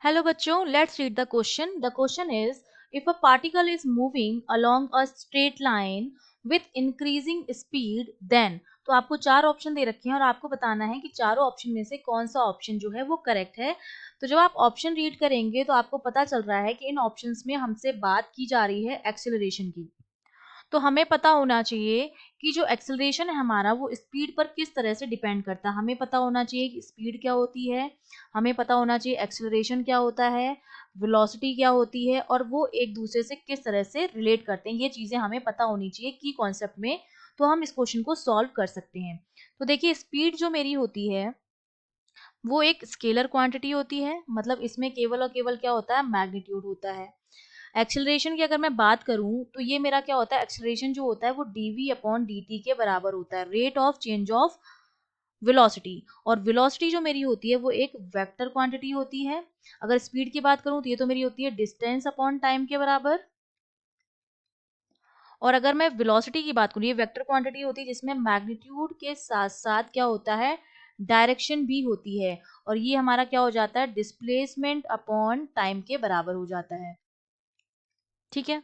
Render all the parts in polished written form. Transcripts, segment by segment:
Hello बच्चों, let's read the question. The question is, if a particle is moving along a straight line with increasing speed, then तो आपको चार option दे रखे हैं और आपको बताना है कि चारों ऑप्शन में से कौन सा ऑप्शन जो है वो करेक्ट है। तो जब आप ऑप्शन रीड करेंगे तो आपको पता चल रहा है कि इन ऑप्शंस में हमसे बात की जा रही है एक्सेलरेशन की। तो हमें पता होना चाहिए कि जो एक्सेलरेशन है हमारा वो स्पीड पर किस तरह से डिपेंड करता है। हमें पता होना चाहिए कि स्पीड क्या होती है, हमें पता होना चाहिए एक्सेलरेशन क्या होता है, वेलोसिटी क्या होती है और वो एक दूसरे से किस तरह से रिलेट करते हैं। ये चीज़ें हमें पता होनी चाहिए की कॉन्सेप्ट में, तो हम इस क्वेश्चन को सॉल्व कर सकते हैं। तो देखिए स्पीड जो मेरी होती है वो एक स्केलर क्वांटिटी होती है, मतलब इसमें केवल और केवल क्या होता है, मैग्नीट्यूड होता है। एक्सेलरेशन की अगर मैं बात करूं तो ये मेरा क्या होता है, एक्सेलरेशन जो होता है वो dv अपॉन dt के बराबर होता है, rate of change of velocity. और वेलोसिटी जो मेरी होती है वो एक वेक्टर क्वांटिटी होती है। अगर स्पीड की बात करूं तो ये तो मेरी होती है डिस्टेंस अपॉन टाइम के बराबर। और अगर मैं वेलोसिटी की बात करूं, ये वेक्टर क्वांटिटी होती है जिसमें मैग्नीट्यूड के साथ साथ क्या होता है, डायरेक्शन भी होती है। और ये हमारा क्या हो जाता है, डिस्प्लेसमेंट अपॉन टाइम के बराबर हो जाता है। ठीक है,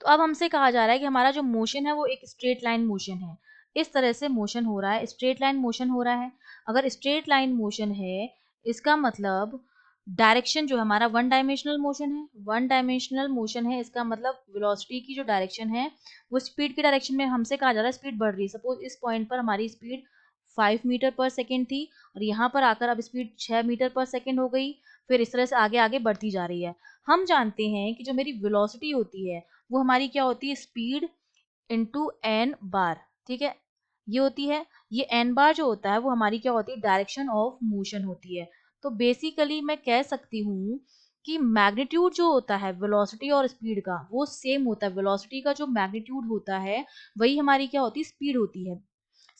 तो अब हमसे कहा जा रहा है कि हमारा जो मोशन है वो एक स्ट्रेट लाइन मोशन है। इस तरह से मोशन हो रहा है, स्ट्रेट लाइन मोशन हो रहा है। अगर स्ट्रेट लाइन मोशन है, इसका मतलब डायरेक्शन जो हमारा वन डायमेंशनल मोशन है, वन डायमेंशनल मोशन है, इसका मतलब वेलोसिटी की जो डायरेक्शन है वो स्पीड की डायरेक्शन में। हमसे कहा जा रहा है स्पीड बढ़ रही है। सपोज इस पॉइंट पर हमारी स्पीड 5 मीटर पर सेकेंड थी और यहाँ पर आकर अब स्पीड 6 मीटर पर सेकेंड हो गई, फिर इस तरह से आगे आगे बढ़ती जा रही है। हम जानते हैं कि जो मेरी वेलोसिटी होती है वो हमारी क्या होती है, स्पीड इंटू एन बार। ठीक है, ये होती है, ये एन बार जो होता है वो हमारी क्या होती है, डायरेक्शन ऑफ मोशन होती है। तो बेसिकली मैं कह सकती हूँ कि मैग्नीट्यूड जो होता है वेलोसिटी और स्पीड का वो सेम होता है। वेलोसिटी का जो मैग्नीट्यूड होता है वही हमारी क्या होती है, स्पीड होती है।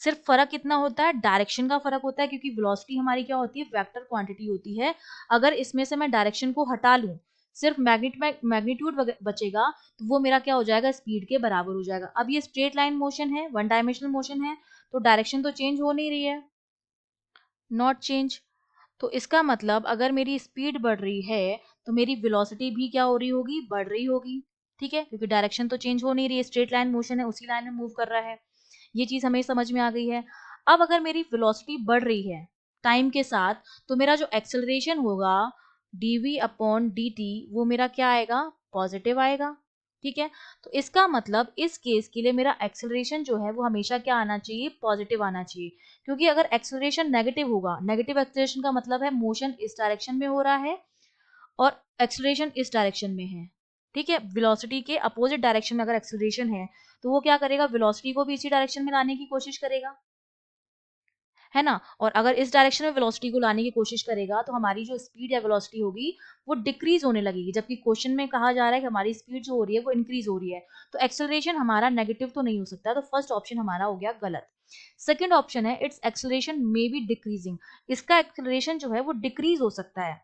सिर्फ फर्क कितना होता है, डायरेक्शन का फर्क होता है, क्योंकि वेलोसिटी हमारी क्या होती है, वेक्टर क्वांटिटी होती है। अगर इसमें से मैं डायरेक्शन को हटा लूं, सिर्फ मैग्नीट्यूड बचेगा, तो वो मेरा क्या हो जाएगा, स्पीड के बराबर हो जाएगा। अब ये स्ट्रेट लाइन मोशन है, वन डायमेंशनल मोशन है, तो डायरेक्शन तो चेंज हो नहीं रही है, नॉट चेंज। तो इसका मतलब अगर मेरी स्पीड बढ़ रही है तो मेरी वेलोसिटी भी क्या हो रही होगी, बढ़ रही होगी। ठीक है, क्योंकि डायरेक्शन तो चेंज हो नहीं रही है, स्ट्रेट लाइन मोशन है, उसी लाइन में मूव कर रहा है। ये चीज हमें समझ में आ गई है। अब अगर मेरी वेलोसिटी बढ़ रही है टाइम के साथ, तो मेरा जो एक्सेलरेशन होगा dv अपॉन dt वो मेरा क्या आएगा, पॉजिटिव आएगा। ठीक है, तो इसका मतलब इस केस के लिए मेरा एक्सेलरेशन जो है वो हमेशा क्या आना चाहिए, पॉजिटिव आना चाहिए। क्योंकि अगर एक्सेलरेशन नेगेटिव होगा, नेगेटिव एक्सेलरेशन का मतलब है मोशन इस डायरेक्शन में हो रहा है और एक्सेलरेशन इस डायरेक्शन में है। ठीक है, वेलोसिटी के अपोजिट डायरेक्शन में अगर एक्सेलरेशन है तो वो क्या करेगा, वेलोसिटी को भी इसी डायरेक्शन में लाने की कोशिश करेगा, है ना। और अगर इस डायरेक्शन में वेलोसिटी को लाने की कोशिश करेगा तो हमारी जो स्पीड या वेलोसिटी होगी वो डिक्रीज होने लगेगी, जबकि क्वेश्चन में कहा जा रहा है कि हमारी स्पीड जो हो रही है वो इंक्रीज हो रही है। तो एक्सेलरेशन हमारा नेगेटिव तो नहीं हो सकता, तो फर्स्ट ऑप्शन हमारा हो गया गलत। सेकेंड ऑप्शन है, it's acceleration may be decreasing. इसका एक्सेलरेशन जो है वो डिक्रीज हो सकता है,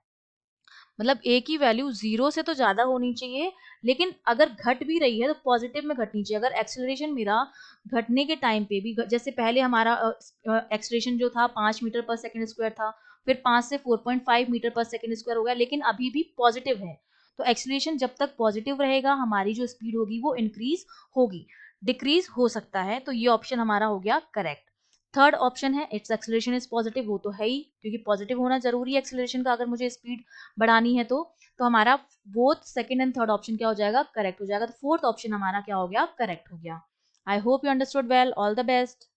मतलब ए की वैल्यू 0 से तो ज़्यादा होनी चाहिए, लेकिन अगर घट भी रही है तो पॉजिटिव में घटनी चाहिए। अगर एक्सेलरेशन मेरा घटने के टाइम पे भी जैसे पहले हमारा एक्सेलरेशन जो था 5 मीटर पर सेकंड स्क्वायर था, फिर 5 से 4.5 मीटर पर सेकंड स्क्वायर हो गया, लेकिन अभी भी पॉजिटिव है। तो एक्सेलरेशन जब तक पॉजिटिव रहेगा हमारी जो स्पीड होगी वो इंक्रीज होगी, डिक्रीज हो सकता है। तो ये ऑप्शन हमारा हो गया करेक्ट। थर्ड ऑप्शन है, इट्स एक्सेलरेशन इज पॉजिटिव, वो तो है ही, क्योंकि पॉजिटिव होना जरूरी है एक्सेलरेशन का अगर मुझे स्पीड बढ़ानी है तो हमारा both second and third option क्या हो जाएगा, करेक्ट हो जाएगा। तो फोर्थ ऑप्शन हमारा क्या हो गया, करेक्ट हो गया। I hope you understood well, all the best.